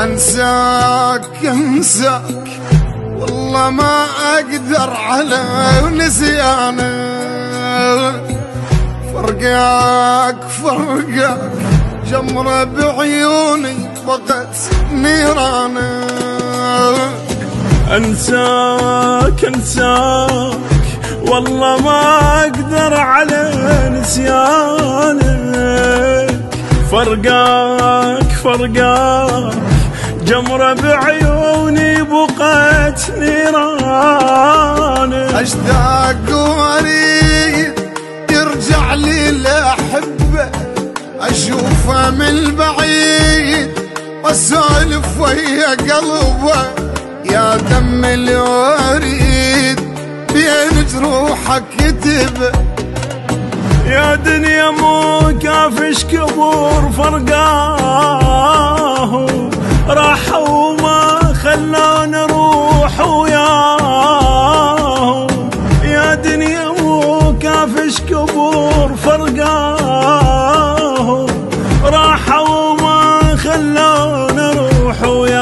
انساك انساك والله ما اقدر على نسيانك، فرقاك فرقاك جمرة بعيوني بقت نيرانك. انساك انساك والله ما اقدر على نسيانك، فرقاك فرقاك جمرة بعيوني بقت نيرانك. اشتاق واريد يرجع لي لاحبه، اشوفه من بعيد واسولف ويا قلبه، يا دم الوريد بين جروحك يتبه. يا دنيا مو كافش كبر فرقاه، راحوا وما خلان اروح وياه. يا دنيا مو كافش كبر فرقاه، راحوا وما خلان اروح وياه.